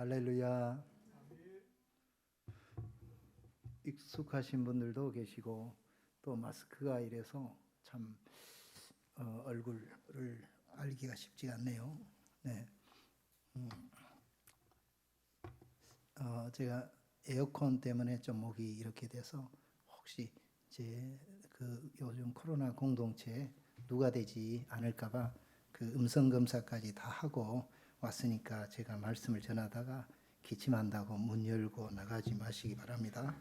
할렐루야. 익숙하신 분들도 계시고 또 마스크가 이래서 참 얼굴을 알기가 쉽지 않네요. 네. 제가 에어컨 때문에 좀 목이 이렇게 돼서 혹시 제 그 요즘 코로나 공동체에 누가 되지 않을까봐 그 음성 검사까지 다 하고 왔으니까 제가 말씀을 전하다가 기침한다고 문 열고 나가지 마시기 바랍니다.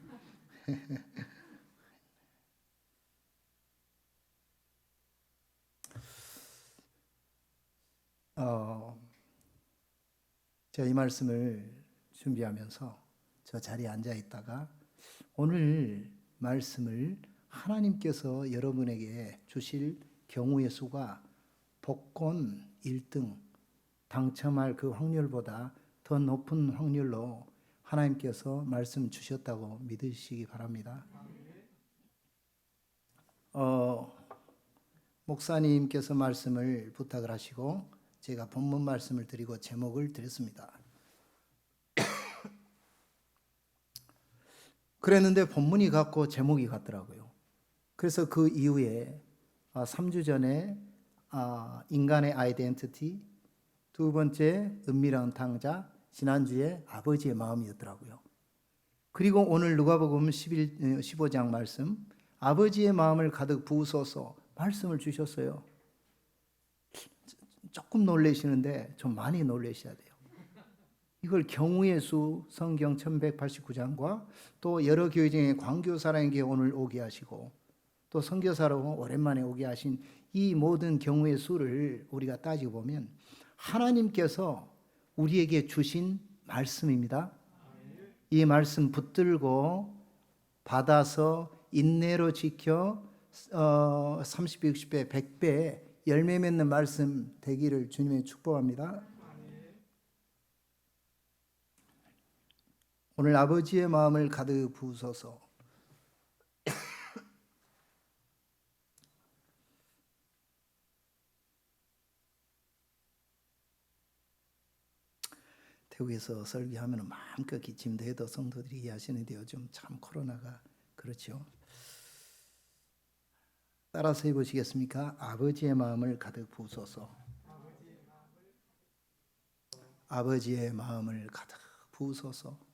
제가 이 말씀을 준비하면서 저 자리에 앉아 있다가 오늘 말씀을 하나님께서 여러분에게 주실 경우의 수가 복권 1등 당첨할 그 확률보다 더 높은 확률로 하나님께서 말씀 주셨다고 믿으시기 바랍니다. 목사님께서 말씀을 부탁을 하시고 제가 본문 말씀을 드리고 제목을 드렸습니다. 그랬는데 본문이 같고 제목이 같더라고요. 그래서 그 이후에 3주 전에 인간의 아이덴티티, 두 번째 은밀한 탕자, 지난주에 아버지의 마음이었더라고요. 그리고 오늘 누가복음 15장 말씀, 아버지의 마음을 가득 부으소서 말씀을 주셨어요. 조금 놀라시는데 좀 많이 놀라셔야 돼요. 이걸 경우의 수 성경 1189장과 또 여러 교회 중에 광교사라에게 오늘 오게 하시고 또 선교사로 오랜만에 오게 하신 이 모든 경우의 수를 우리가 따지고 보면 하나님께서 우리에게 주신 말씀입니다. 이 말씀 붙들고 받아서 인내로 지켜 30배, 60배, 100배 열매 맺는 말씀 되기를 주님의 축복합니다. 오늘 아버지의 마음을 가득 부으소서. 태국에서 설교하면 마음껏 기침도 해도 성도들이 이해하시는데 요즘 참 코로나가 그렇죠. 따라서 해보시겠습니까? 아버지의 마음을 가득 부으소서. 아버지의 마음을 가득 부으소서.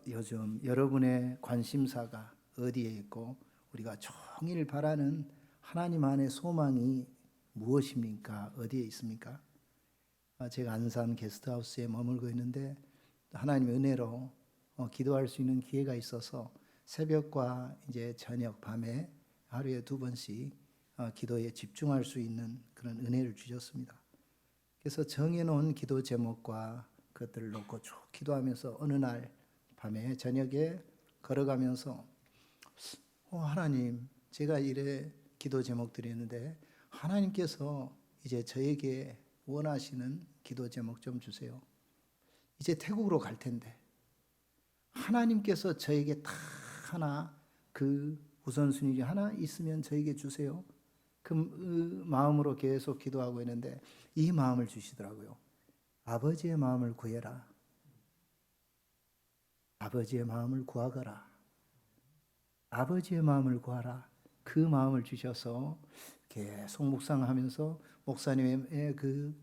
요즘 여러분의 관심사가 어디에 있고 우리가 종일 바라는 하나님 안의 소망이 무엇입니까? 어디에 있습니까? 제가 안산 게스트하우스에 머물고 있는데 하나님의 은혜로 기도할 수 있는 기회가 있어서 새벽과 이제 저녁 밤에 하루에 2번씩 기도에 집중할 수 있는 그런 은혜를 주셨습니다. 그래서 정해놓은 기도 제목과 그것들을 놓고 쭉 기도하면서 어느 날 밤에 저녁에 걸어가면서 하나님, 제가 이래 기도 제목들이 있는데 하나님께서 이제 저에게 원하시는 기도 제목 좀 주세요. 이제 태국으로 갈 텐데 하나님께서 저에게 딱 하나 그 우선순위 하나 있으면 저에게 주세요. 그 마음으로 계속 기도하고 있는데 이 마음을 주시더라고요. 아버지의 마음을 구해라. 아버지의 마음을 구하거라. 아버지의 마음을 구하라. 그 마음을 주셔서 계속 묵상하면서 목사님의 그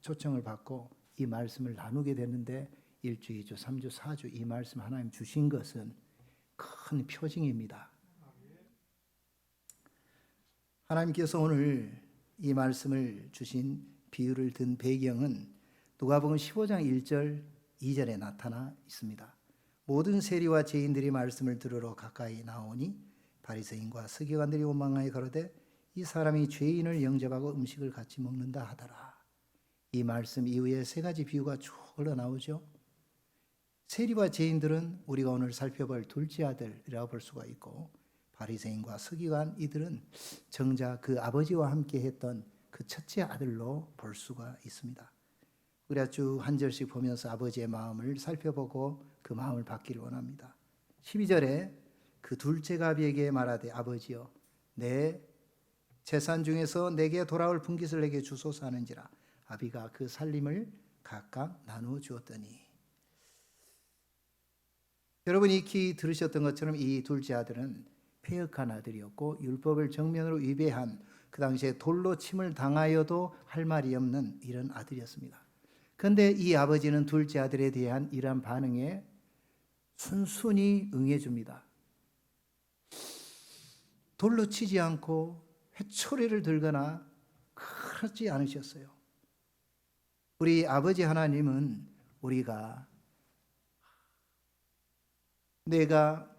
초청을 받고 이 말씀을 나누게 됐는데 1주, 2주, 3주, 4주 이 말씀 하나님 주신 것은 큰 표징입니다. 하나님께서 오늘 이 말씀을 주신 비유를 든 배경은 누가복음 15장 1절, 2절에 나타나 있습니다. 모든 세리와 죄인들이 말씀을 들으러 가까이 나오니 바리새인과 서기관들이 원망하여 가로되 이 사람이 죄인을 영접하고 음식을 같이 먹는다 하더라. 이 말씀 이후에 3가지 비유가 쭉 흘러나오죠. 세리와 죄인들은 우리가 오늘 살펴볼 둘째 아들이라고 볼 수가 있고 바리새인과 서기관 이들은 정작 그 아버지와 함께 했던 그 첫째 아들로 볼 수가 있습니다. 우리가 쭉 한 절씩 보면서 아버지의 마음을 살펴보고 그 마음을 받기를 원합니다. 12절에 그 둘째 가비에게 말하되 아버지여 내 재산 중에서 내게 돌아올 분깃을 내게 주소서 하는지라. 아비가 그 살림을 각각 나누어 주었더니. 여러분이 익히 들으셨던 것처럼 이 둘째 아들은 패역한 아들이었고 율법을 정면으로 위배한, 그 당시에 돌로 침을 당하여도 할 말이 없는 이런 아들이었습니다. 그런데 이 아버지는 둘째 아들에 대한 이러한 반응에 순순히 응해줍니다. 돌로 치지 않고 회초리를 들거나 그러지 않으셨어요. 우리 아버지 하나님은 우리가 내가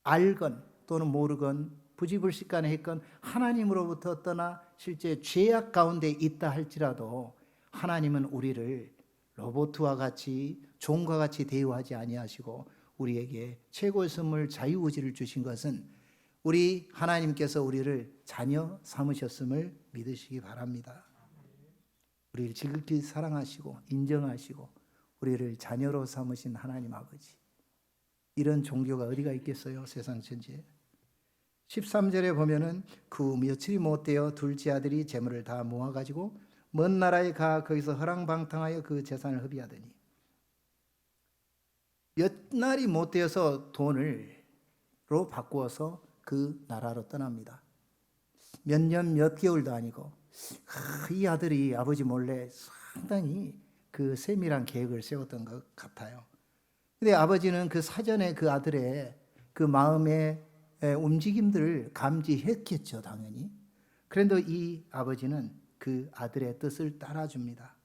알건 또는 모르건 부지불식간에 했건 하나님으로부터 떠나 실제 죄악 가운데 있다 할지라도 하나님은 우리를 로봇과 같이 종과 같이 대우하지 아니하시고 우리에게 최고의 선물 자유의지를 주신 것은 우리 하나님께서 우리를 자녀 삼으셨음을 믿으시기 바랍니다. 우리를 지극히 사랑하시고 인정하시고 우리를 자녀로 삼으신 하나님 아버지, 이런 종교가 어디가 있겠어요? 세상 천지에. 13절에 보면은 그 며칠이 못되어 둘째 아들이 재물을 다 모아가지고 먼 나라에 가 거기서 허랑방탕하여 그 재산을 허비하더니, 몇 날이 못되어서 돈으로 바꾸어서 그 나라로 떠납니다. 몇 년 몇 개월도 아니고 이 아들이 아버지 몰래 상당히 그 세밀한 계획을 세웠던 것 같아요. 근데 아버지는 그 사전에 그 아들의 그 마음의 움직임들을 감지했겠죠, 당연히. 그런데 이 아버지는 그 아들의 뜻을 따라줍니다.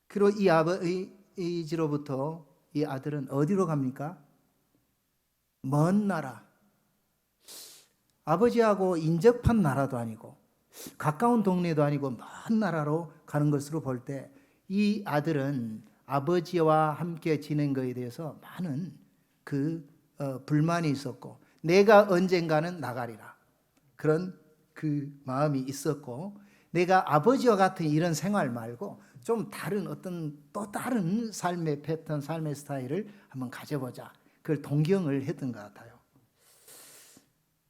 그리고 이 아버지로부터 이 아들은 어디로 갑니까? 먼 나라. 아버지하고 인접한 나라도 아니고 가까운 동네도 아니고 먼 나라로 가는 것으로 볼 때 이 아들은 아버지와 함께 지낸 것에 대해서 많은 불만이 있었고, 내가 언젠가는 나가리라 그런 그 마음이 있었고, 내가 아버지와 같은 이런 생활 말고 좀 다른 어떤 또 다른 삶의 패턴, 삶의 스타일을 한번 가져보자, 그걸 동경을 했던 것 같아요.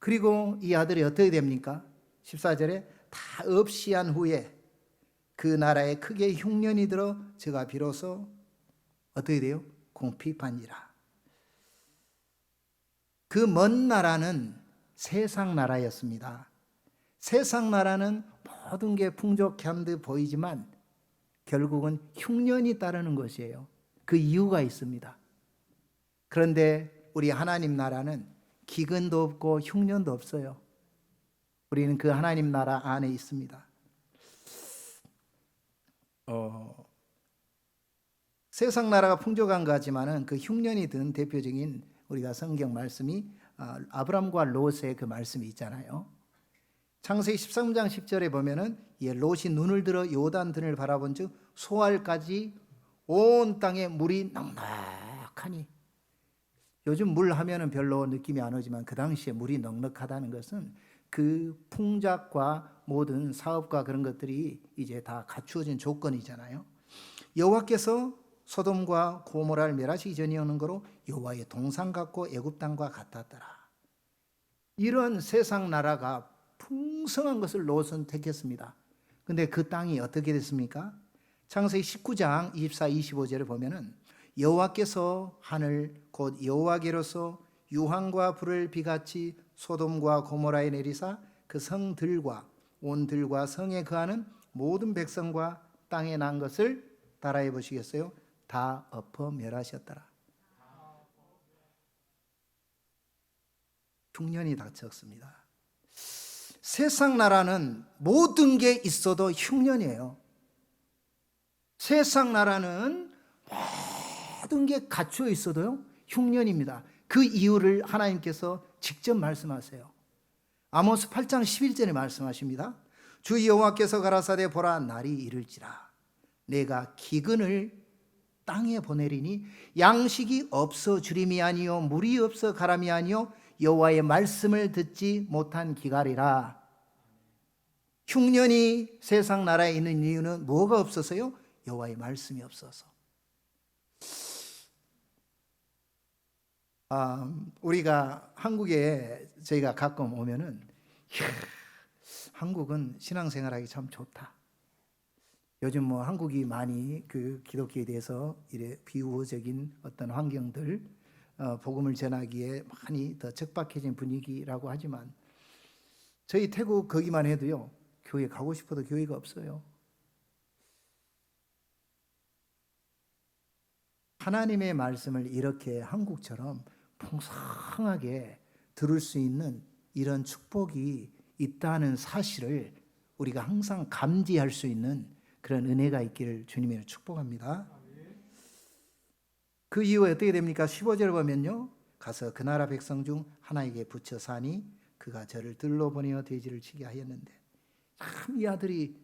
그리고 이 아들이 어떻게 됩니까? 14절에 다 없이한 후에 그 나라에 크게 흉년이 들어 저가 비로소 어떻게 돼요? 궁핍한지라. 그 먼 나라는 세상 나라였습니다. 세상 나라는 모든 게 풍족한 듯 보이지만 결국은 흉년이 따르는 것이에요. 그 이유가 있습니다. 그런데 우리 하나님 나라는 기근도 없고 흉년도 없어요. 우리는 그 하나님 나라 안에 있습니다. 세상 나라가 풍족한 것 같지만은 그 흉년이 든 대표적인 우리가 성경 말씀이 아브람과 롯의 그 말씀이 있잖아요. 창세기 13장 10절에 보면은 롯이 눈을 들어 요단들을 바라본즉 소알까지 온 땅에 물이 넉넉하니, 요즘 물 하면은 별로 느낌이 안 오지만 그 당시에 물이 넉넉하다는 것은 그 풍작과 모든 사업과 그런 것들이 이제 다 갖추어진 조건이잖아요. 여호와께서 소돔과 고모라를 멸하시기 전에 오는 거로 여호와의 동상 같고 애굽 땅과 같았더라. 이런 세상 나라가 풍성한 것을 롯은 택했습니다. 근데 그 땅이 어떻게 됐습니까? 창세기 19장 24, 25절을 보면은 여호와께서 하늘 곧 여호와께로서 유황과 불을 비같이 소돔과 고모라에 내리사 그 성들과 온 들과 성에 거하는 모든 백성과 땅에 난 것을 따라해 보시겠어요? 다 엎어 멸하셨더라. 흉년이 닥쳤습니다. 세상 나라는 모든 게 있어도 흉년이에요. 세상 나라는 모든 게 갖추어 있어도요 흉년입니다. 그 이유를 하나님께서 직접 말씀하세요. 아모스 8장 11절에 말씀하십니다. 주 여호와께서 가라사대 보라, 날이 이를지라 내가 기근을 땅에 보내리니 양식이 없어 주림이 아니요 물이 없어 가람이 아니요 여호와의 말씀을 듣지 못한 기갈이라. 흉년이 세상 나라에 있는 이유는 뭐가 없어서요? 여호와의 말씀이 없어서. 우리가 한국에 저희가 가끔 오면은 한국은 신앙생활하기 참 좋다. 요즘 뭐 한국이 많이 그 기독교에 대해서 이래 비우호적인 어떤 환경들, 복음을 전하기에 많이 더 척박해진 분위기라고 하지만 저희 태국 거기만 해도요, 교회 가고 싶어도 교회가 없어요. 하나님의 말씀을 이렇게 한국처럼 풍성하게 들을 수 있는 이런 축복이 있다는 사실을 우리가 항상 감지할 수 있는 그런 은혜가 있기를 주님으로 축복합니다. 그 이후에 어떻게 됩니까? 15절 보면요, 가서 그 나라 백성 중 하나에게 붙여 사니 그가 저를 들러 보내어 돼지를 치게 하였는데, 참 이 아들이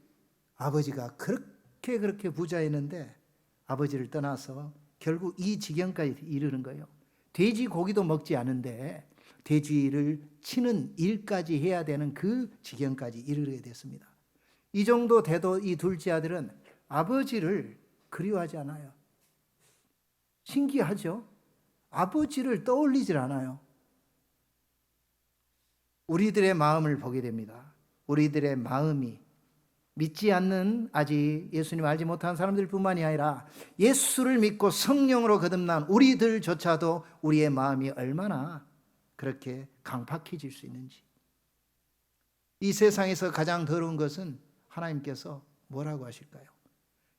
아버지가 그렇게 부자였는데 아버지를 떠나서 결국 이 지경까지 이르는 거예요. 돼지 고기도 먹지 않은데 돼지를 치는 일까지 해야 되는 그 지경까지 이르게 됐습니다. 이 정도 돼도 이 둘째 아들은 아버지를 그리워하지 않아요. 신기하죠? 아버지를 떠올리질 않아요. 우리들의 마음을 보게 됩니다. 우리들의 마음이 믿지 않는, 아직 예수님 알지 못한 사람들 뿐만이 아니라 예수를 믿고 성령으로 거듭난 우리들조차도 우리의 마음이 얼마나 그렇게 강팍해질 수 있는지. 이 세상에서 가장 더러운 것은 하나님께서 뭐라고 하실까요?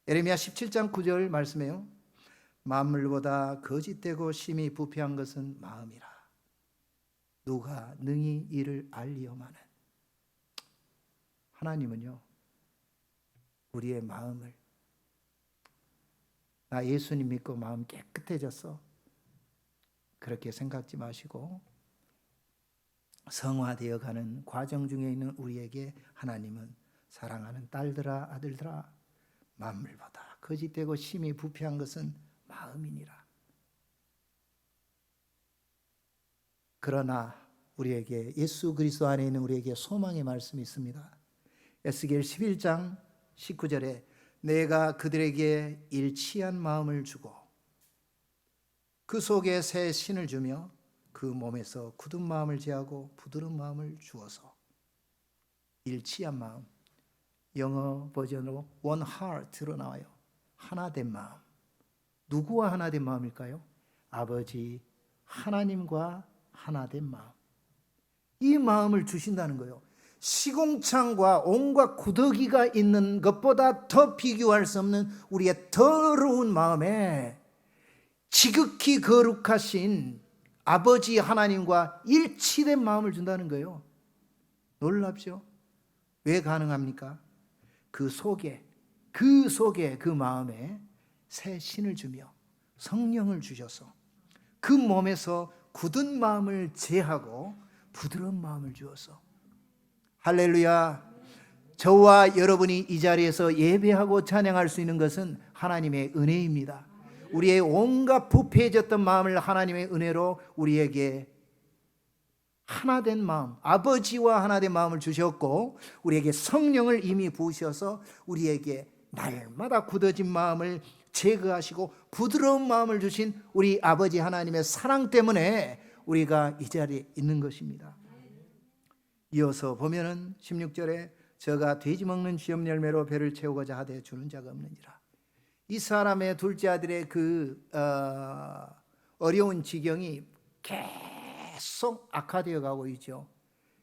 예레미야 17장 9절 말씀해요. 만물보다 거짓되고 심히 부패한 것은 마음이라. 누가 능히 이를 알리오마는. 하나님은요, 우리의 마음을, 나 예수님 믿고 마음 깨끗해졌어, 그렇게 생각지 마시고 성화되어 가는 과정 중에 있는 우리에게 하나님은 사랑하는 딸들아 아들들아, 만물보다 거짓되고 심히 부패한 것은 마음이니라. 그러나 우리에게, 예수 그리스도 안에 있는 우리에게 소망의 말씀이 있습니다. 에스겔 11장 19절에 내가 그들에게 일치한 마음을 주고 그 속에 새 신을 주며 그 몸에서 굳은 마음을 제하고 부드러운 마음을 주어서. 일치한 마음, 영어 버전으로 one heart로 나와요. 하나된 마음. 누구와 하나된 마음일까요? 아버지 하나님과 하나된 마음. 이 마음을 주신다는 거예요. 시궁창과 온갖 구더기가 있는 것보다 더 비교할 수 없는 우리의 더러운 마음에 지극히 거룩하신 아버지 하나님과 일치된 마음을 준다는 거예요. 놀랍죠? 왜 가능합니까? 그 속에 그 마음에 새 신을 주며 성령을 주셔서 그 몸에서 굳은 마음을 제하고 부드러운 마음을 주어서. 할렐루야. 저와 여러분이 이 자리에서 예배하고 찬양할 수 있는 것은 하나님의 은혜입니다. 우리의 온갖 부패해졌던 마음을 하나님의 은혜로 우리에게 하나된 마음, 아버지와 하나된 마음을 주셨고, 우리에게 성령을 이미 부으셔서 우리에게 날마다 굳어진 마음을 제거하시고 부드러운 마음을 주신 우리 아버지 하나님의 사랑 때문에 우리가 이 자리에 있는 것입니다. 이어서 보면은 16절에 저가 돼지 먹는 쥐염 열매로 배를 채우고자 하되 주는 자가 없는지라. 이 사람의 둘째 아들의 그 어려운 지경이 계속 악화되어 가고 있죠.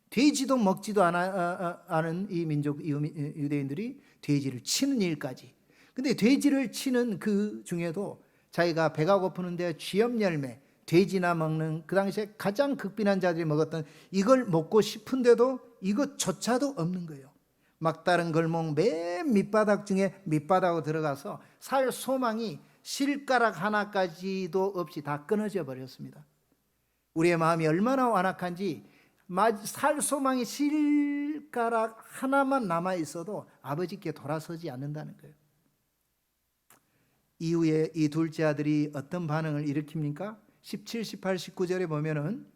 돼지도 먹지도 않은 이 민족 유대인들이 돼지를 치는 일까지. 근데 돼지를 치는 그 중에도 자기가 배가 고프는데 쥐염 열매, 돼지나 먹는 그 당시에 가장 극빈한 자들이 먹었던 이걸 먹고 싶은데도 이것조차도 없는 거예요. 막다른 걸목 맨 밑바닥 중에 밑바닥으로 들어가서 살 소망이 실가락 하나까지도 없이 다 끊어져 버렸습니다. 우리의 마음이 얼마나 완악한지, 살 소망이 실가락 하나만 남아 있어도 아버지께 돌아서지 않는다는 거예요. 이후에 이 둘째 아들이 어떤 반응을 일으킵니까? 17, 18, 19절에 보면은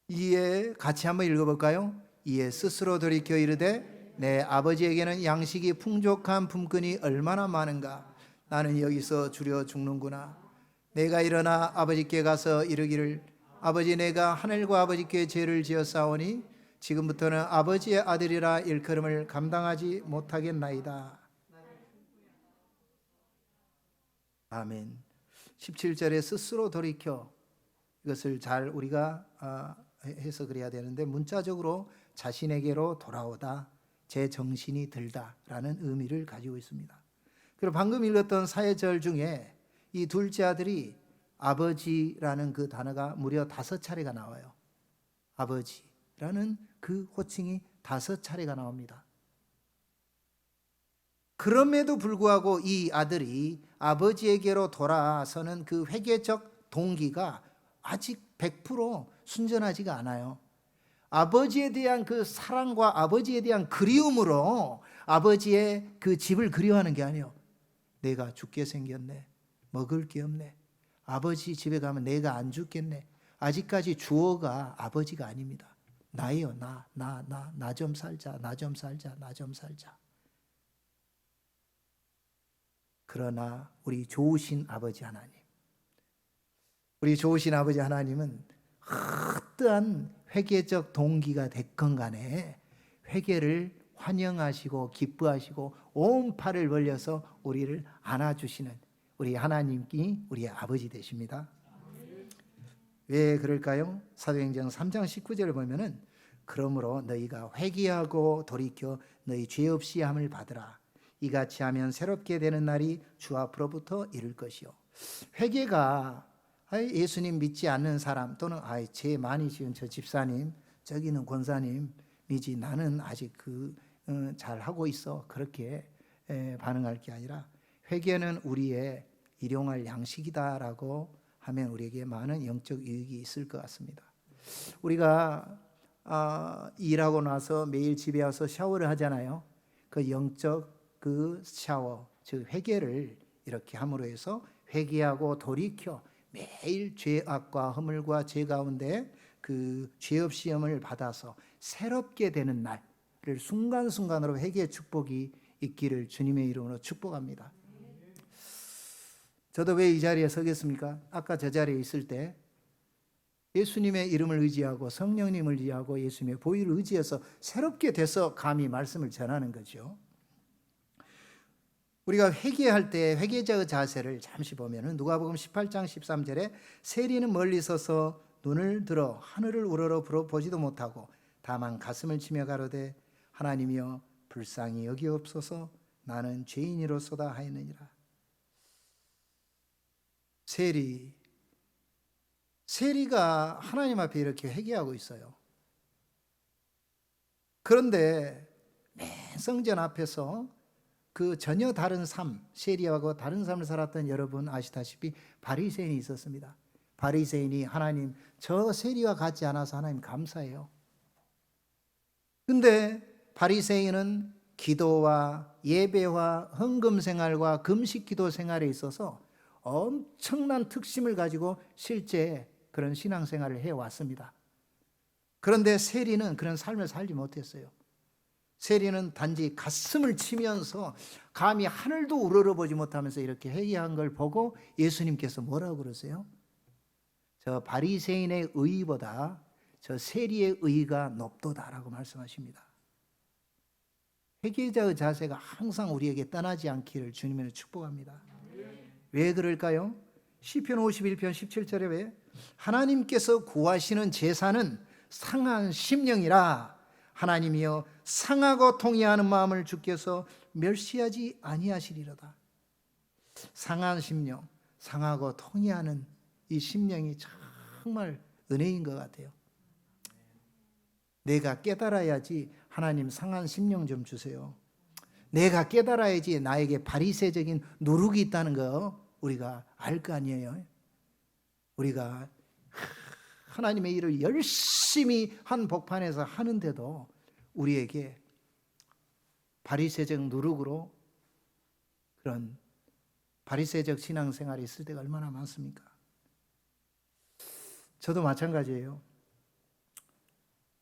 이에 같이 한번 읽어볼까요? 이에 스스로 돌이켜 이르되 내 아버지에게는 양식이 풍족한 품꾼이 얼마나 많은가. 나는 여기서 주려 죽는구나. 내가 일어나 아버지께 가서 이르기를 아버지, 내가 하늘과 아버지께 죄를 지었사오니 지금부터는 아버지의 아들이라 일컬음을 감당하지 못하겠나이다. 아멘. 17절에 스스로 돌이켜, 이것을 잘 우리가 해서 그래야 되는데, 문자적으로 자신에게로 돌아오다, 제 정신이 들다라는 의미를 가지고 있습니다. 그리고 방금 읽었던 사회절 중에 이 둘째 아들이 아버지라는 그 단어가 무려 5차례가 나와요. 아버지라는 그 호칭이 5차례가 나옵니다. 그럼에도 불구하고 이 아들이 아버지에게로 돌아서는 그 회개적 동기가 아직 100% 순전하지가 않아요. 아버지에 대한 그 사랑과 아버지에 대한 그리움으로 아버지의 그 집을 그리워하는 게 아니에요. 내가 죽게 생겼네, 먹을 게 없네, 아버지 집에 가면 내가 안 죽겠네. 아직까지 주어가 아버지가 아닙니다. 나예요. 나 좀 살자, 나 좀 살자, 나 좀 살자. 그러나 우리 좋으신 아버지 하나님, 우리 좋으신 아버지 하나님은 어떠한 회개적 동기가 됐건 간에 회개를 환영하시고 기뻐하시고 온 팔을 벌려서 우리를 안아주시는 우리 하나님이 우리의 아버지 되십니다. 왜 그럴까요? 사도행전 3장 19절을 보면은 그러므로 너희가 회개하고 돌이켜 너희 죄 없이 함을 받으라. 이같이 하면 새롭게 되는 날이 주 앞으로부터 이를 것이요. 회개가 예수님 믿지 않는 사람 또는 죄 많이 지은 저 집사님, 저기는 권사님이지 나는 아직 잘 하고 있어, 그렇게 반응할 게 아니라 회개는 우리의 일용할 양식이다라고 하면 우리에게 많은 영적 유익이 있을 것 같습니다. 우리가 일하고 나서 매일 집에 와서 샤워를 하잖아요. 그 영적 그 샤워, 즉 회개를 이렇게 함으로 해서 회개하고 돌이켜 매일 죄악과 허물과 죄 가운데 그 죄 없이 시험을 받아서 새롭게 되는 날을 순간순간으로 회개의 축복이 있기를 주님의 이름으로 축복합니다. 저도 왜 이 자리에 서겠습니까? 아까 저 자리에 있을 때 예수님의 이름을 의지하고 성령님을 의지하고 예수님의 보혈을 의지해서 새롭게 돼서 감히 말씀을 전하는 거죠. 우리가 회개할 때 회개자의 자세를 잠시 보면은 누가복음 18장 13절에 세리는 멀리 서서 눈을 들어 하늘을 우러러 보지도 못하고 다만 가슴을 치며 가로되 하나님이여 불쌍히 여기옵소서 나는 죄인이로소다 하였느니라. 세리가 하나님 앞에 이렇게 회개하고 있어요. 그런데 맨 성전 앞에서 그 전혀 다른 삶, 세리하고 다른 삶을 살았던 여러분 아시다시피 바리새인이 있었습니다. 바리새인이 하나님, 저 세리와 같지 않아서 하나님 감사해요. 근데 바리새인은 기도와 예배와 헌금 생활과 금식 기도 생활에 있어서 엄청난 특심을 가지고 실제 그런 신앙생활을 해왔습니다. 그런데 세리는 그런 삶을 살지 못했어요. 세리는 단지 가슴을 치면서 감히 하늘도 우러러보지 못하면서 이렇게 회개한 걸 보고 예수님께서 뭐라고 그러세요? 저 바리새인의 의의보다 저 세리의 의의가 높도다라고 말씀하십니다. 회개자의 자세가 항상 우리에게 떠나지 않기를 주님으로 축복합니다. 왜 그럴까요? 시편 51편 17절에 왜? 하나님께서 구하시는 제사는 상한 심령이라 하나님이여 상하고 통회하는 마음을 주께서 멸시하지 아니하시리로다. 상한 심령, 상하고 통회하는 이 심령이 정말 은혜인 것 같아요. 내가 깨달아야지 하나님 상한 심령 좀 주세요. 내가 깨달아야지 나에게 바리새적인 누룩이 있다는 거 우리가 알 거 아니에요. 우리가 하나님의 일을 열심히 한 복판에서 하는데도 우리에게 바리새적 누룩으로 그런 바리새적 신앙생활이 있을 때가 얼마나 많습니까? 저도 마찬가지예요.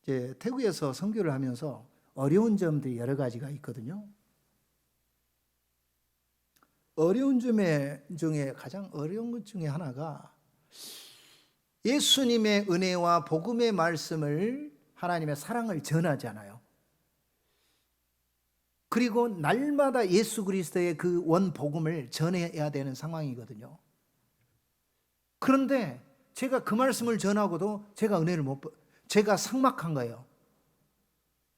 이제 태국에서 선교를 하면서 어려운 점들이 여러 가지가 있거든요. 어려운 점 중에 가장 어려운 것 중에 하나가 예수님의 은혜와 복음의 말씀을 하나님의 사랑을 전하잖아요. 그리고 날마다 예수 그리스도의 그 원복음을 전해야 되는 상황이거든요. 그런데 제가 그 말씀을 전하고도 제가 은혜를 제가 삭막한 거예요.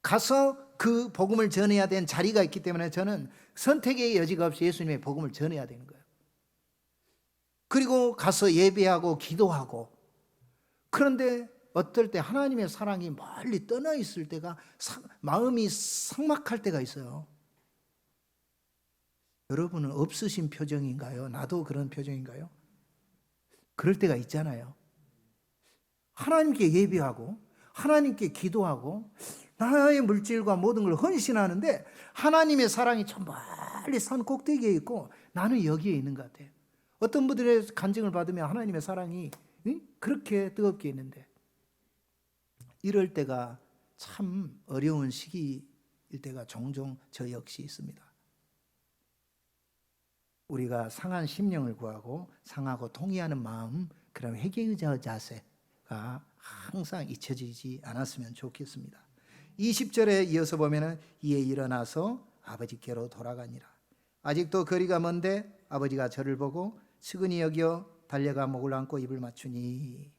가서 그 복음을 전해야 되는 자리가 있기 때문에 저는 선택의 여지가 없이 예수님의 복음을 전해야 되는 거예요. 그리고 가서 예배하고 기도하고. 그런데 어떨 때 하나님의 사랑이 멀리 떠나 있을 때가 마음이 삭막할 때가 있어요. 여러분은 없으신 표정인가요? 나도 그런 표정인가요? 그럴 때가 있잖아요. 하나님께 예배하고 하나님께 기도하고 나의 물질과 모든 걸 헌신하는데 하나님의 사랑이 저 멀리 산 꼭대기에 있고 나는 여기에 있는 것 같아요. 어떤 분들의 간증을 받으면 하나님의 사랑이 그렇게 뜨겁게 있는데, 이럴 때가 참 어려운 시기일 때가 종종 저 역시 있습니다. 우리가 상한 심령을 구하고 상하고 통회하는 마음, 그런 회개의 자세가 항상 잊혀지지 않았으면 좋겠습니다. 20절에 이어서 보면은 이에 일어나서 아버지께로 돌아가니라. 아직도 거리가 먼데 아버지가 저를 보고 측은히 여겨 달려가 목을 안고 입을 맞추니.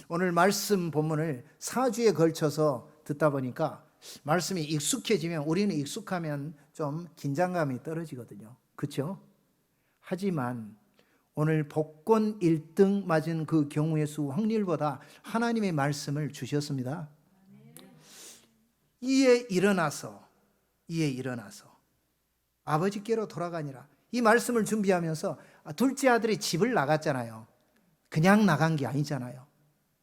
오늘 말씀 본문을 4주에 걸쳐서 듣다 보니까 말씀이 익숙해지면, 우리는 익숙하면 좀 긴장감이 떨어지거든요. 그렇죠? 하지만 오늘 복권 1등 맞은 그 경우의 수 확률보다 하나님의 말씀을 주셨습니다. 이에 일어나서 아버지께로 돌아가니라. 이 말씀을 준비하면서 둘째 아들이 집을 나갔잖아요. 그냥 나간 게 아니잖아요.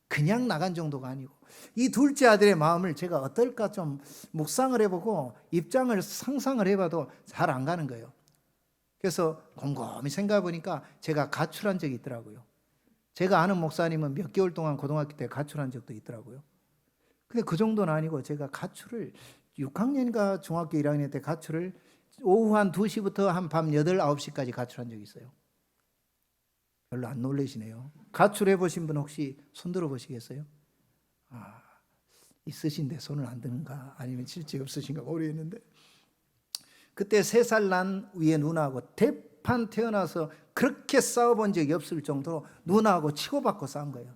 그냥 나간 정도가 아니고, 이 둘째 아들의 마음을 제가 어떨까 좀 묵상을 해보고 입장을 상상을 해봐도 잘 안 가는 거예요. 그래서 곰곰이 생각해 보니까 제가 가출한 적이 있더라고요. 제가 아는 목사님은 몇 개월 동안 고등학교 때 가출한 적도 있더라고요. 근데 그 정도는 아니고, 제가 가출을 6학년인가 중학교 1학년 때 가출을 오후 한 2시부터 한 밤 8, 9시까지 가출한 적이 있어요. 별로 안 놀라시네요. 가출해 보신 분 혹시 손 들어 보시겠어요? 있으신데 손을 안 드는가, 아니면 실제 없으신가 모르겠는데, 그때 3살 난 위에 누나하고 대판 태어나서 그렇게 싸워본 적이 없을 정도로 누나하고 치고받고 싸운 거예요.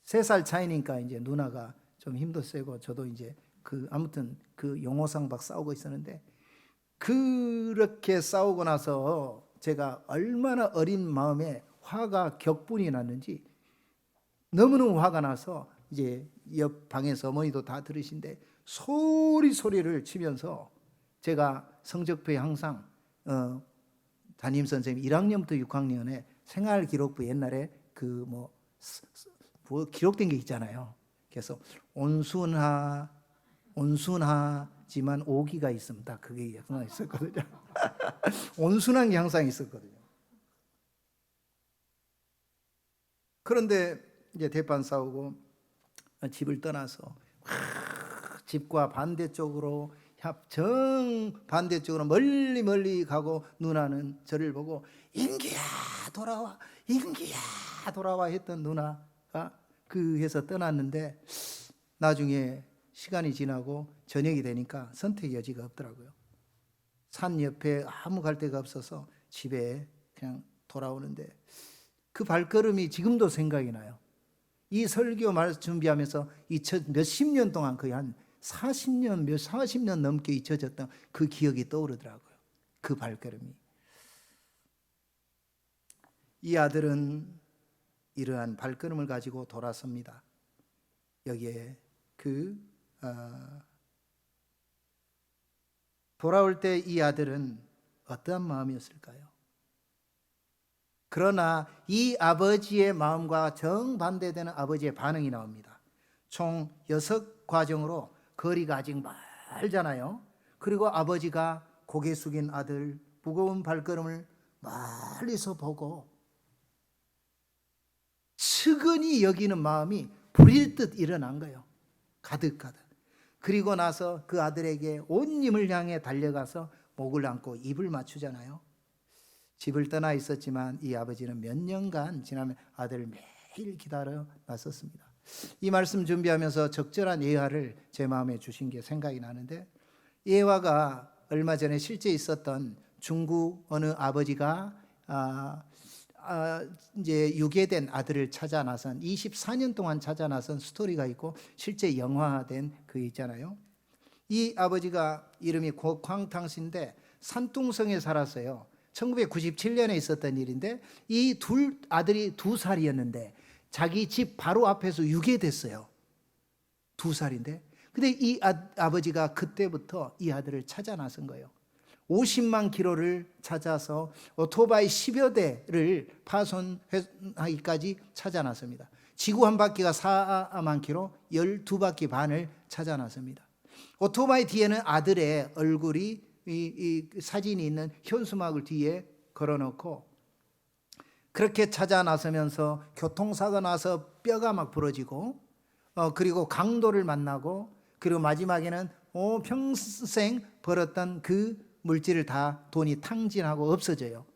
3살 차이니까 이제 누나가 좀 힘도 세고 저도 이제 아무튼 그 용호상 박 싸우고 있었는데, 그렇게 싸우고 나서 제가 얼마나 어린 마음에 화가 격분이 났는지, 너무너무 화가 나서 이제 옆 방에서 어머니도 다 들으신데 소리를 치면서, 제가 성적표에 항상 담임선생님 1학년부터 6학년에 생활기록부 옛날에 기록된 게 있잖아요. 그래서 온순하지만 오기가 있습니다. 그게 항상 있었거든요. 온순한 게 항상 있었거든요. 그런데 이제 대판 싸우고 집을 떠나서 집과 반대쪽으로, 정반대쪽으로 멀리 가고, 누나는 저를 보고 인기야 돌아와, 인기야 돌아와 했던 누나가 해서 떠났는데, 나중에 시간이 지나고 저녁이 되니까 선택의 여지가 없더라고요. 산 옆에 아무 갈 데가 없어서 집에 그냥 돌아오는데 그 발걸음이 지금도 생각이 나요. 이 설교 준비하면서 몇십 년 동안, 거의 한 40년 넘게 잊혀졌던 그 기억이 떠오르더라고요. 그 발걸음이. 이 아들은 이러한 발걸음을 가지고 돌아섭니다. 여기에 돌아올 때 이 아들은 어떠한 마음이었을까요? 그러나 이 아버지의 마음과 정반대되는 아버지의 반응이 나옵니다. 총 6과정으로 거리가 아직 멀잖아요. 그리고 아버지가 고개 숙인 아들 무거운 발걸음을 멀리서 보고 측은히 여기는 마음이 불일 듯 일어난 거예요. 가득. 그리고 나서 그 아들에게 온 힘을 향해 달려가서 목을 안고 입을 맞추잖아요. 집을 떠나 있었지만 이 아버지는 몇 년간 지나면 아들을 매일 기다려 놨었습니다. 이 말씀 준비하면서 적절한 예화를 제 마음에 주신 게 생각이 나는데, 예화가 얼마 전에 실제 있었던 중국 어느 아버지가 이제 유괴된 아들을 찾아 나선 24년 동안 찾아 나선 스토리가 있고 실제 영화화된 그 있잖아요. 이 아버지가 이름이 곽황탕씨인데 산둥성에 살았어요. 1997년에 있었던 일인데, 이 아들이 2살이었는데 자기 집 바로 앞에서 유괴됐어요. 2살인데. 근데 이 아버지가 그때부터 이 아들을 찾아 나선 거예요. 50만 킬로를 찾아서 오토바이 10여 대를 파손하기까지 찾아 나섭니다. 지구 한 바퀴가 4만 킬로, 12바퀴 반을 찾아 나섭니다. 오토바이 뒤에는 아들의 얼굴이 이 사진이 있는 현수막을 뒤에 걸어놓고, 그렇게 찾아 나서면서 교통사고 나서 뼈가 막 부러지고, 그리고 강도를 만나고, 그리고 마지막에는 평생 벌었던 그 물질을 다 돈이 탕진하고 없어져요.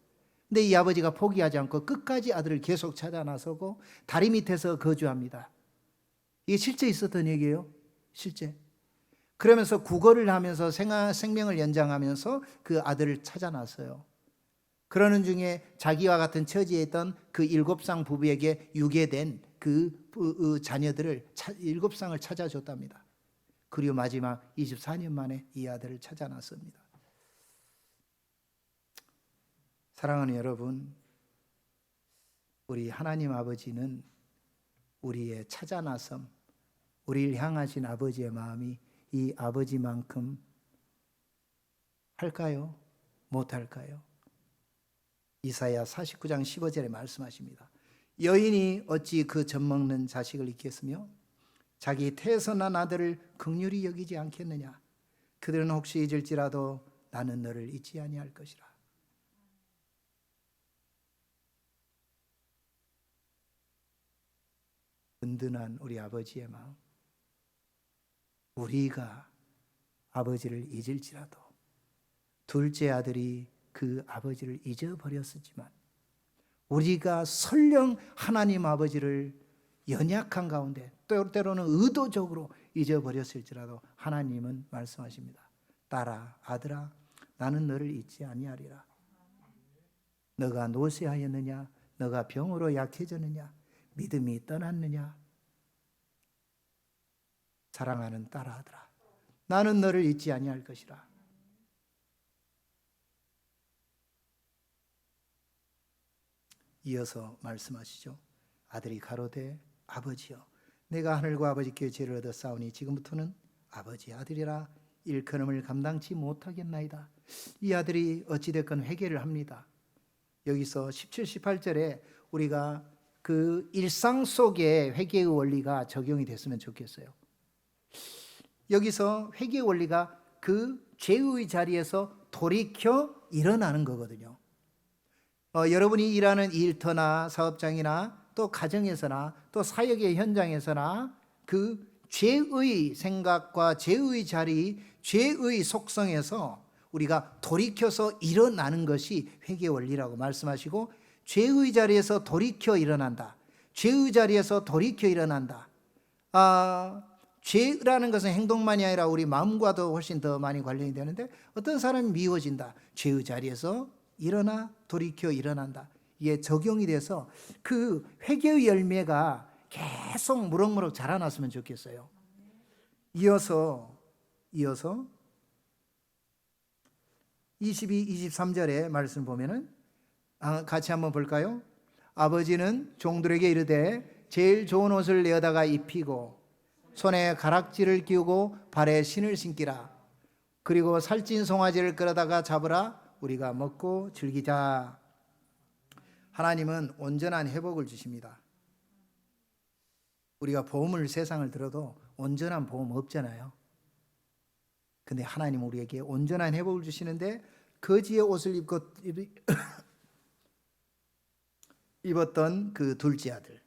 근데 이 아버지가 포기하지 않고 끝까지 아들을 계속 찾아 나서고 다리 밑에서 거주합니다. 이게 실제 있었던 얘기예요. 실제. 그러면서 구걸을 하면서 생명을 연장하면서 그 아들을 찾아 나서요. 그러는 중에 자기와 같은 처지에 있던 그 7쌍 부부에게 유괴된 그 자녀들을 7쌍을 찾아줬답니다. 그리고 마지막 24년 만에 이 아들을 찾아 났습니다. 사랑하는 여러분, 우리 하나님 아버지는 우리의 찾아 나섬, 우리를 향하신 아버지의 마음이 이 아버지만큼 할까요? 못할까요? 이사야 49장 15절에 말씀하십니다. 여인이 어찌 그 젖먹는 자식을 잊겠으며 자기 태어난 아들을 긍휼히 여기지 않겠느냐. 그들은 혹시 잊을지라도 나는 너를 잊지 아니할 것이라. 든든한 우리 아버지의 마음, 우리가 아버지를 잊을지라도, 둘째 아들이 그 아버지를 잊어버렸었지만 우리가 설령 하나님 아버지를 연약한 가운데 때로는 의도적으로 잊어버렸을지라도 하나님은 말씀하십니다. 딸아, 아들아, 나는 너를 잊지 아니하리라. 너가 노쇠하였느냐? 너가 병으로 약해졌느냐? 믿음이 떠났느냐? 사랑하는 딸아, 아들아, 나는 너를 잊지 아니할 것이라. 이어서 말씀하시죠. 아들이 가로되 아버지여, 내가 하늘과 아버지께 죄를 얻었사오니 지금부터는 아버지 아들이라 일컬음을 감당치 못하겠나이다. 이 아들이 어찌됐건 회개를 합니다. 여기서 17, 18절에 우리가 그 일상 속에 회개의 원리가 적용이 됐으면 좋겠어요. 여기서 회개의 원리가 그 죄의 자리에서 돌이켜 일어나는 거거든요. 여러분이 일하는 일터나 사업장이나 또 가정에서나 또 사역의 현장에서나 그 죄의 생각과 죄의 자리, 죄의 속성에서 우리가 돌이켜서 일어나는 것이 회개의 원리라고 말씀하시고, 죄의 자리에서 돌이켜 일어난다. 죄의 자리에서 돌이켜 일어난다. 죄라는 것은 행동만이 아니라 우리 마음과도 훨씬 더 많이 관련이 되는데, 어떤 사람이 미워진다. 죄의 자리에서 일어나 돌이켜 일어난다. 이게 적용이 돼서 그 회개의 열매가 계속 무럭무럭 자라났으면 좋겠어요. 이어서 22, 23절의 말씀 보면은 같이 한번 볼까요? 아버지는 종들에게 이르되 제일 좋은 옷을 내어다가 입히고 손에 가락지를 끼우고 발에 신을 신기라. 그리고 살찐 송아지를 끌어다가 잡으라. 우리가 먹고 즐기자. 하나님은 온전한 회복을 주십니다. 우리가 보험을 세상을 들어도 온전한 보험 없잖아요. 근데 하나님 우리에게 온전한 회복을 주시는데, 거지의 옷을 입었던 그 둘째 아들,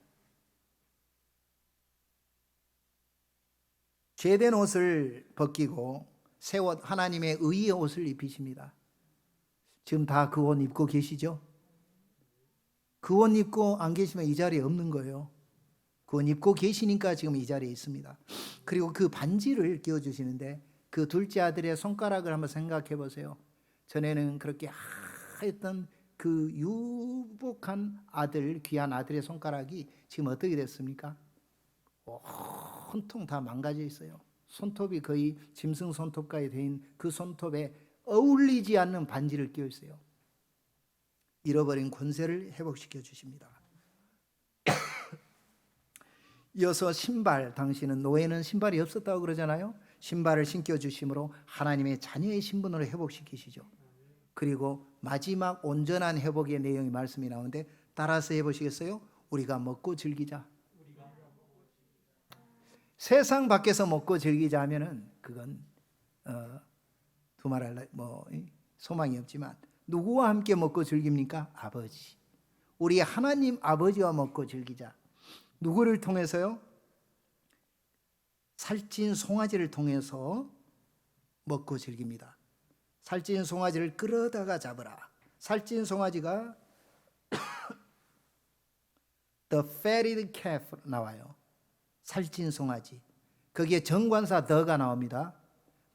죄된 옷을 벗기고 새 옷, 하나님의 의의 옷을 입히십니다. 지금 다 그 옷 입고 계시죠? 그 옷 입고 안 계시면 이 자리에 없는 거예요. 그건 입고 계시니까 지금 이 자리에 있습니다. 그리고 그 반지를 끼워주시는데 그 둘째 아들의 손가락을 한번 생각해 보세요. 전에는 그렇게 하였던 그 유복한 아들, 귀한 아들의 손가락이 지금 어떻게 됐습니까? 온통 다 망가져 있어요. 손톱이 거의 짐승 손톱까지 된 그 손톱에 어울리지 않는 반지를 끼워 있어요. 잃어버린 권세를 회복시켜 주십니다. 이어서 신발, 당신은 노예는 신발이 없었다고 그러잖아요. 신발을 신겨 주심으로 하나님의 자녀의 신분으로 회복시키시죠. 그리고 마지막 온전한 회복의 내용이 말씀이 나오는데 따라서 해보시겠어요? 우리가 먹고 즐기자. 세상 밖에서 먹고 즐기자 하면은 그건 두말할 소망이 없지만 누구와 함께 먹고 즐깁니까? 아버지. 우리 하나님 아버지와 먹고 즐기자. 누구를 통해서요? 살찐 송아지를 통해서 먹고 즐깁니다. 살찐 송아지를 끌어다가 잡으라. 살찐 송아지가 The fatted calf 나와요. 살찐 송아지. 거기에 정관사 더가 나옵니다.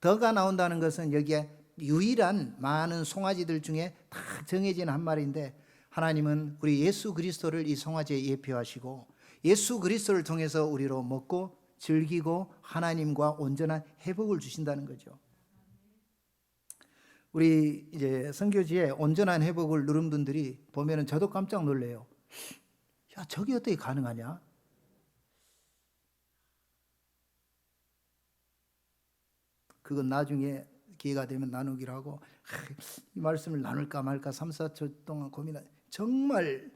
더가 나온다는 것은 여기에 유일한 많은 송아지들 중에 다 정해진 한 마리인데 하나님은 우리 예수 그리스도를 이 송아지에 예표하시고 예수 그리스도를 통해서 우리로 먹고 즐기고 하나님과 온전한 회복을 주신다는 거죠. 우리 이제 선교지에 온전한 회복을 누른 분들이 보면은 저도 깜짝 놀래요. 야, 저게 어떻게 가능하냐? 그건 나중에 기회가 되면 나누기로 하고 이 말씀을 나눌까 말까 3, 4초 동안 고민하. 정말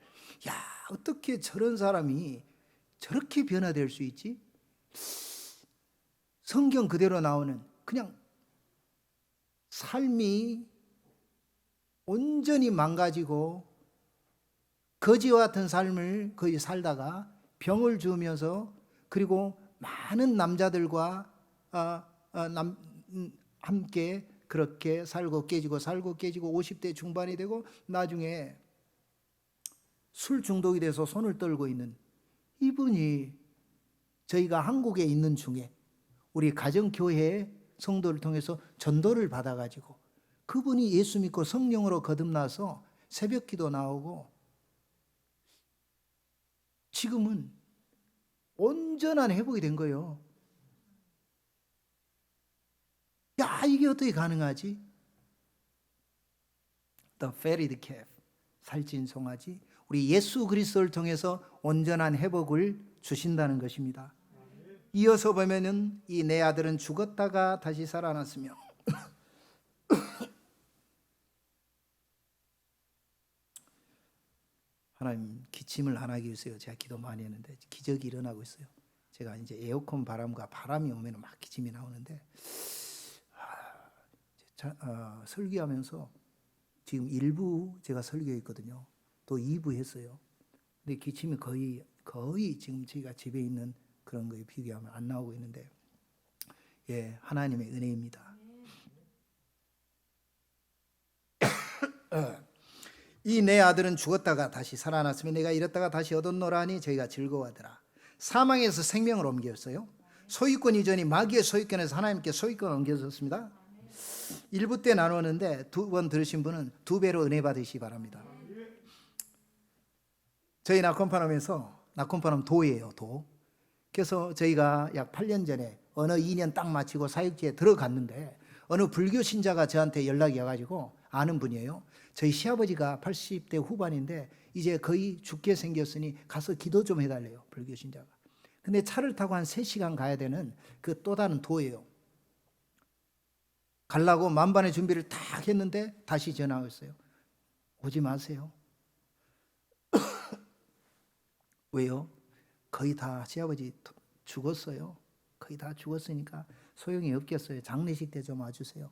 야, 어떻게 저런 사람이 저렇게 변화될 수 있지? 성경 그대로 나오는 그냥 삶이 온전히 망가지고 거지와 같은 삶을 거의 살다가 병을 주우면서 그리고 많은 남자들과 함께 그렇게 살고 깨지고 50대 중반이 되고 나중에 술 중독이 돼서 손을 떨고 있는 이분이 저희가 한국에 있는 중에 우리 가정교회 성도를 통해서 전도를 받아가지고 그분이 예수 믿고 성령으로 거듭나서 새벽기도 나오고 지금은 온전한 회복이 된 거예요. 야, 이게 어떻게 가능하지? The fatted calf, 살찐 송아지, 우리 예수 그리스도를 통해서 온전한 회복을 주신다는 것입니다. 이어서 보면은 이 내 아들은 죽었다가 다시 살아났으며 하나님 기침을 안 하기 위해서 제가 기도 많이 했는데 기적이 일어나고 있어요. 제가 이제 에어컨 바람과 바람이 오면 막 기침이 나오는데 설교하면서 지금 1부 제가 설교했거든요. 또 2부 했어요. 근데 기침이 거의 지금 저희가 집에 있는 그런 거에 비교하면 안 나오고 있는데 예, 하나님의 은혜입니다. 이 내 아들은 죽었다가 다시 살아났으며 내가 이랬다가 다시 얻었노라 하니 저희가 즐거워하더라. 사망에서 생명을 옮겼어요. 소유권 이전이 마귀의 소유권에서 하나님께 소유권을 옮겨졌습니다. 1부 때 나누었는데 2번 들으신 분은 2배로 은혜 받으시기 바랍니다. 저희 낙곰파넘 도예요, 도. 그래서 저희가 약 8년 전에 어느 2년 딱 마치고 사역지에 들어갔는데 어느 불교 신자가 저한테 연락이 와가지고 아는 분이에요. 저희 시아버지가 80대 후반인데 이제 거의 죽게 생겼으니 가서 기도 좀 해달래요, 불교 신자가. 근데 차를 타고 한 3시간 가야 되는 그 또 다른 도예요. 가려고 만반의 준비를 딱 했는데 다시 전화가 왔어요. 오지 마세요. 왜요? 거의 다 시아버지 죽었어요. 거의 다 죽었으니까 소용이 없겠어요. 장례식 때 좀 와주세요.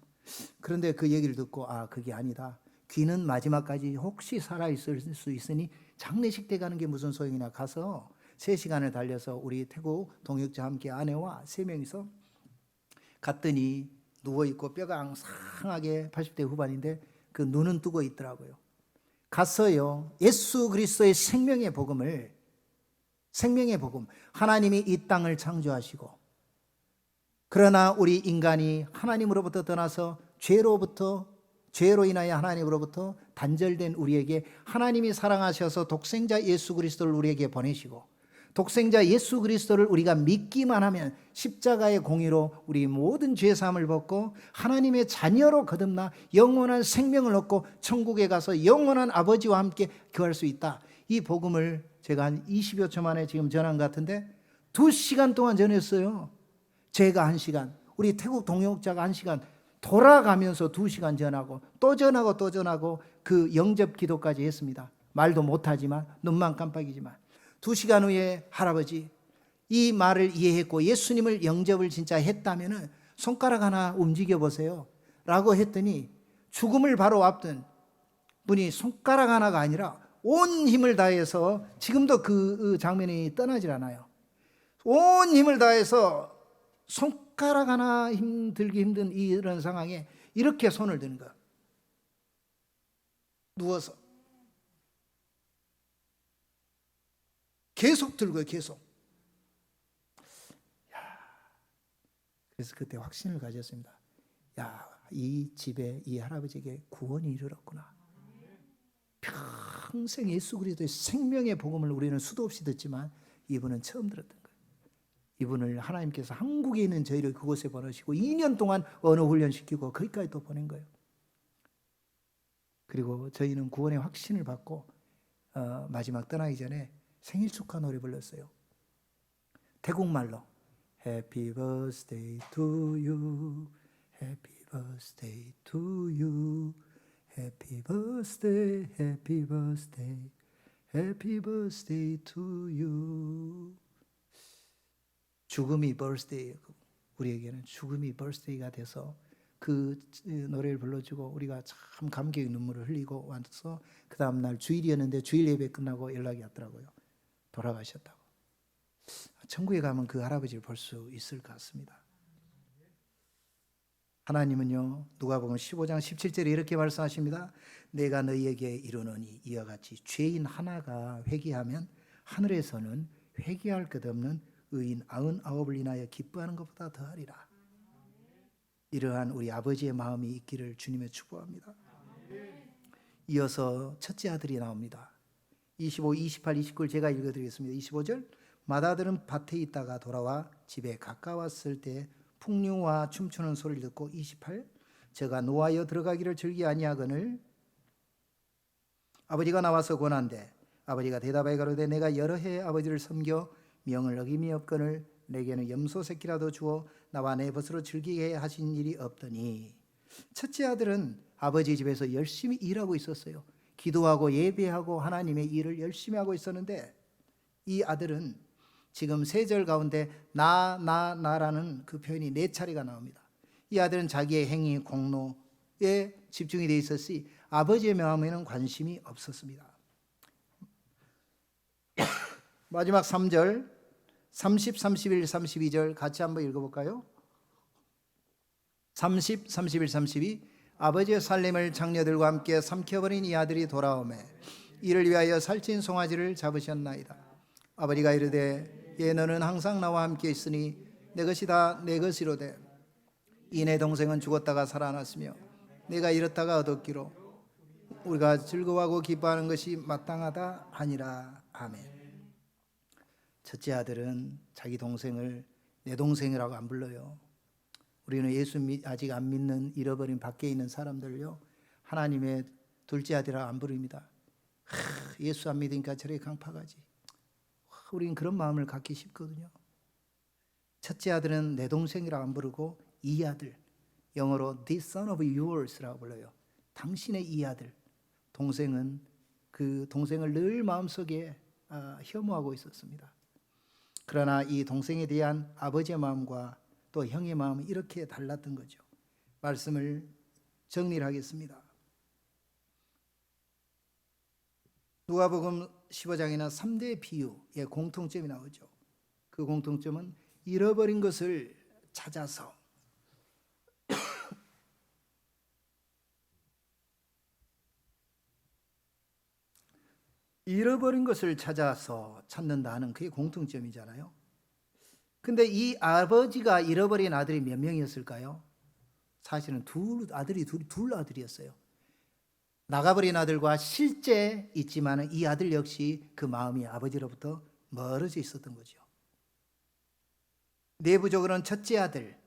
그런데 그 얘기를 듣고 그게 아니다. 귀는 마지막까지 혹시 살아있을 수 있으니 장례식 때 가는 게 무슨 소용이나 가서 3시간을 달려서 우리 태국 동역자 함께 아내와 3명이서 갔더니 누워있고 뼈가 앙상하게 80대 후반인데 그 눈은 뜨고 있더라고요. 갔어요. 예수 그리스도의 생명의 복음을 생명의 복음. 하나님이 이 땅을 창조하시고, 그러나 우리 인간이 하나님으로부터 떠나서 죄로 인하여 하나님으로부터 단절된 우리에게 하나님이 사랑하셔서 독생자 예수 그리스도를 우리에게 보내시고, 독생자 예수 그리스도를 우리가 믿기만 하면 십자가의 공의로 우리 모든 죄사함을 벗고 하나님의 자녀로 거듭나 영원한 생명을 얻고 천국에 가서 영원한 아버지와 함께 거할 수 있다. 이 복음을 제가 한 20여 초 만에 지금 전한 것 같은데 2시간 동안 전했어요. 제가 1시간, 우리 태국 동역자가 1시간, 돌아가면서 2시간 전하고 또 전하고 또 전하고 그 영접 기도까지 했습니다. 말도 못하지만, 눈만 깜빡이지만. 2시간 후에 할아버지, 이 말을 이해했고 예수님을 영접을 진짜 했다면 손가락 하나 움직여 보세요 라고 했더니, 죽음을 바로 앞둔 분이 손가락 하나가 아니라 온 힘을 다해서, 지금도 그 장면이 떠나질 않아요. 온 힘을 다해서 손가락 하나 들기 힘든 이런 상황에 이렇게 손을 드는 거예요. 누워서 계속 들고요. 계속. 그래서 그때 확신을 가졌습니다. 이 집에, 이 할아버지에게 구원이 이르렀구나. 평생 예수 그리스도의 생명의 복음을 우리는 수도 없이 듣지만 이분은 처음 들었던 거예요. 이분을 하나님께서 한국에 있는 저희를 그곳에 보내시고 2년 동안 언어 훈련시키고 거기까지 또 보낸 거예요. 그리고 저희는 구원의 확신을 받고 마지막 떠나기 전에 생일 축하 노래 불렀어요. 태국말로 Happy birthday to you, Happy birthday to you, Happy birthday, Happy birthday, Happy birthday to you. 죽음이 birthday, 우리에게는 죽음이 birthday가 돼서 그 노래를 불러주고 우리가 참 감격의 눈물을 흘리고 와서 그 다음날 주일이었는데 주일 예배 끝나고 연락이 왔더라고요. 돌아가셨다고. 천국에 가면 그 할아버지를 볼 수 있을 것 같습니다. 하나님은요, 누가복음 15장 17절에 이렇게 말씀하십니다. 내가 너희에게 이르노니 이와 같이 죄인 하나가 회개하면 하늘에서는 회개할 것 없는 의인 99을 인하여 기뻐하는 것보다 더하리라. 이러한 우리 아버지의 마음이 있기를 주님의 축복합니다. 이어서 첫째 아들이 나옵니다. 25, 28, 29를 제가 읽어드리겠습니다. 25절, 맏아들은 밭에 있다가 돌아와 집에 가까웠을 때 풍류와 춤추는 소리를 듣고 28, 저가 노하여 들어가기를 즐기 아니하거늘 아버지가 나와서 권한대 아버지가 대답하여 가로되 내가 여러 해 아버지를 섬겨 명을 어김이 없거늘 내게는 염소 새끼라도 주어 나와 내 벗으로 즐기게 하신 일이 없더니. 첫째 아들은 아버지 집에서 열심히 일하고 있었어요. 기도하고 예배하고 하나님의 일을 열심히 하고 있었는데 이 아들은 지금 3절 가운데 나라는 그 표현이 4차례가 나옵니다. 이 아들은 자기의 행위 공로에 집중이 되어 있었으니 아버지의 마음에는 관심이 없었습니다. 마지막 3절 30, 31, 32절 같이 한번 읽어볼까요? 30, 31, 32 아버지의 살림을 장녀들과 함께 삼켜버린 이 아들이 돌아오매 이를 위하여 살찐 송아지를 잡으셨나이다. 아버지가 이르되 예 너는 항상 나와 함께 있으니 내 것이 다 내 것이로되 이 내 동생은 죽었다가 살아났으며 내가 잃었다가 얻었기로 우리가 즐거워하고 기뻐하는 것이 마땅하다 하니라. 아멘. 첫째 아들은 자기 동생을 내 동생이라고 안 불러요. 우리는 예수 아직 안 믿는 잃어버린 밖에 있는 사람들요 하나님의 둘째 아들이라고 안 부릅니다. 예수 안 믿으니까 저래 강파가지. 우리는 그런 마음을 갖기 쉽거든요. 첫째 아들은 내 동생이라고 안 부르고 이 아들, 영어로 this son of yours라고 불러요. 당신의 이 아들. 동생은 그 동생을 늘 마음속에 혐오하고 있었습니다. 그러나 이 동생에 대한 아버지의 마음과 또 형의 마음은 이렇게 달랐던 거죠. 말씀을 정리를 하겠습니다. 누가복음 15장에는 3대 비유의 공통점이 나오죠. 그 공통점은 잃어버린 것을 찾아서 잃어버린 것을 찾아서 찾는다는 그게 공통점이잖아요. 근데 이 아버지가 잃어버린 아들이 몇 명이었을까요? 사실은 둘 아들이었어요. 나가버린 아들과 실제 있지만 이 아들 역시 그 마음이 아버지로부터 멀어져 있었던 거죠. 내부적으로는 첫째 아들,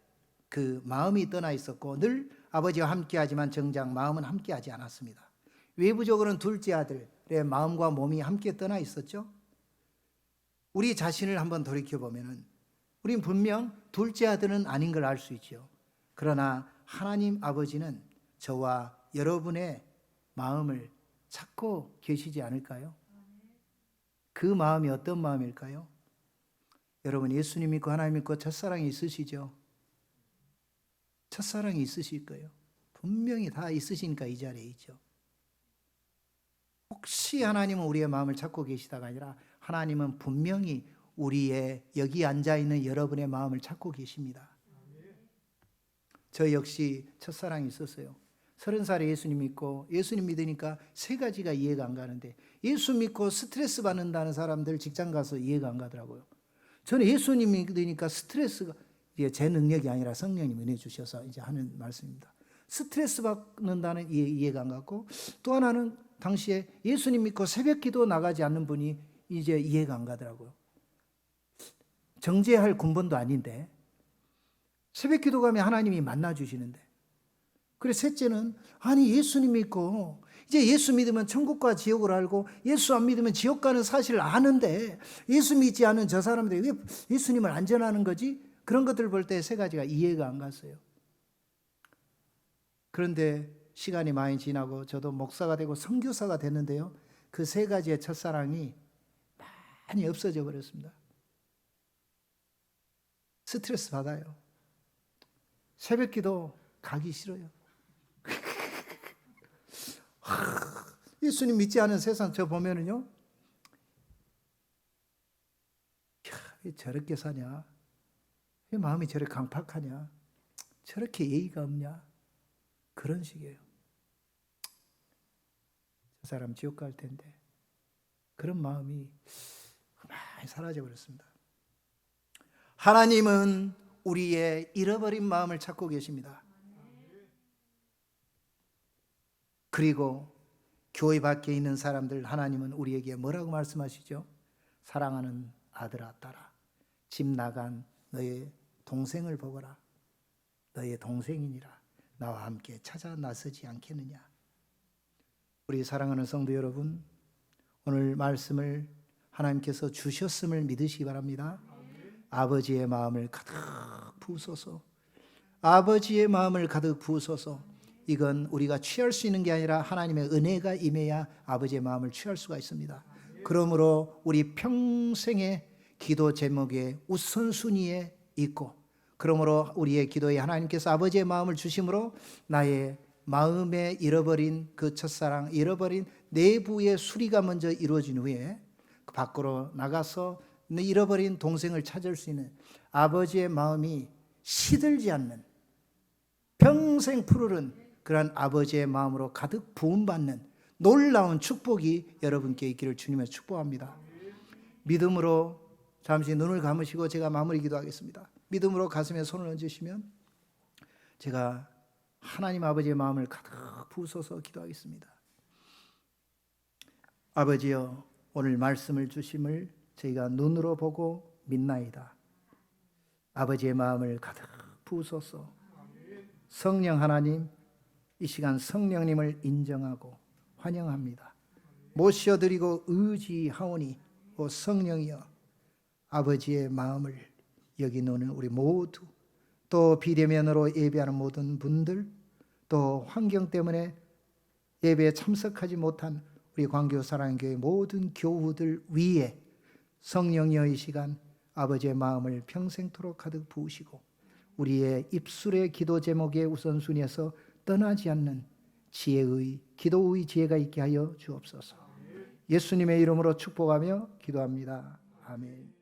그 마음이 떠나 있었고 늘 아버지와 함께하지만 정작 마음은 함께하지 않았습니다. 외부적으로는 둘째 아들의 마음과 몸이 함께 떠나 있었죠. 우리 자신을 한번 돌이켜보면 우린 분명 둘째 아들은 아닌 걸 알 수 있죠. 그러나 하나님 아버지는 저와 여러분의 마음을 찾고 계시지 않을까요? 그 마음이 어떤 마음일까요? 여러분 예수님 믿고 하나님 믿고 첫사랑이 있으시죠? 첫사랑이 있으실 거예요. 분명히 다 있으시니까 이 자리에 있죠. 혹시 하나님은 우리의 마음을 찾고 계시다가 아니라 하나님은 분명히 우리의 여기 앉아있는 여러분의 마음을 찾고 계십니다. 저 역시 첫사랑이 있었어요. 30살에 예수님 믿고 예수님 믿으니까 세 가지가 이해가 안 가는데 예수 믿고 스트레스 받는다는 사람들 직장 가서 이해가 안 가더라고요. 저는 예수님 믿으니까 스트레스가 제 능력이 아니라 성령님 은혜 주셔서 이제 하는 말씀입니다. 스트레스 받는다는 이해가 안 갔고 또 하나는 당시에 예수님 믿고 새벽 기도 나가지 않는 분이 이제 이해가 안 가더라고요. 정죄할 군번도 아닌데 새벽 기도 가면 하나님이 만나 주시는데 그래서 셋째는 아니 예수님 믿고 이제 예수 믿으면 천국과 지옥을 알고 예수 안 믿으면 지옥 가는 사실을 아는데 예수 믿지 않은 저 사람들이 왜 예수님을 안 전하는 거지? 그런 것들을 볼 때 세 가지가 이해가 안 갔어요. 그런데 시간이 많이 지나고 저도 목사가 되고 선교사가 됐는데요. 그 세 가지의 첫사랑이 많이 없어져 버렸습니다. 스트레스 받아요. 새벽 기도 가기 싫어요. 예수님 믿지 않은 세상 저 보면은요. 왜 저렇게 사냐? 왜 마음이 저렇게 강팍하냐? 저렇게 예의가 없냐? 그런 식이에요. 저 사람 지옥 갈 텐데. 그런 마음이 많이 사라져 버렸습니다. 하나님은 우리의 잃어버린 마음을 찾고 계십니다. 그리고 교회 밖에 있는 사람들 하나님은 우리에게 뭐라고 말씀하시죠? 사랑하는 아들아 딸아 집 나간 너의 동생을 보거라. 너의 동생이니라. 나와 함께 찾아 나서지 않겠느냐. 우리 사랑하는 성도 여러분, 오늘 말씀을 하나님께서 주셨음을 믿으시기 바랍니다. 아버지의 마음을 가득 부으소서. 아버지의 마음을 가득 부으소서. 이건 우리가 취할 수 있는 게 아니라 하나님의 은혜가 임해야 아버지의 마음을 취할 수가 있습니다. 그러므로 우리 평생의 기도 제목의 우선순위에 있고 그러므로 우리의 기도에 하나님께서 아버지의 마음을 주심으로 나의 마음에 잃어버린 그 첫사랑, 잃어버린 내부의 수리가 먼저 이루어진 후에 밖으로 나가서 잃어버린 동생을 찾을 수 있는 아버지의 마음이 시들지 않는 평생 푸르른 그런 아버지의 마음으로 가득 부음받는 놀라운 축복이 여러분께 있기를 주님의 축복합니다. 믿음으로 잠시 눈을 감으시고 제가 마무리 기도하겠습니다. 믿음으로 가슴에 손을 얹으시면 제가 하나님 아버지의 마음을 가득 부으소서 기도하겠습니다. 아버지여, 오늘 말씀을 주심을 저희가 눈으로 보고 믿나이다. 아버지의 마음을 가득 부으소서. 성령 하나님, 이 시간 성령님을 인정하고 환영합니다. 모셔드리고 의지하오니 오 성령이여, 아버지의 마음을 여기 노는 우리 모두, 또 비대면으로 예배하는 모든 분들, 또 환경 때문에 예배에 참석하지 못한 우리 광교 사랑교회 모든 교우들 위에 성령이여 이 시간 아버지의 마음을 평생토록 가득 부으시고 우리의 입술의 기도 제목의 우선순위에서 떠나지 않는 지혜의 기도의 지혜가 있게 하여 주옵소서. 예수님의 이름으로 축복하며 기도합니다. 아멘.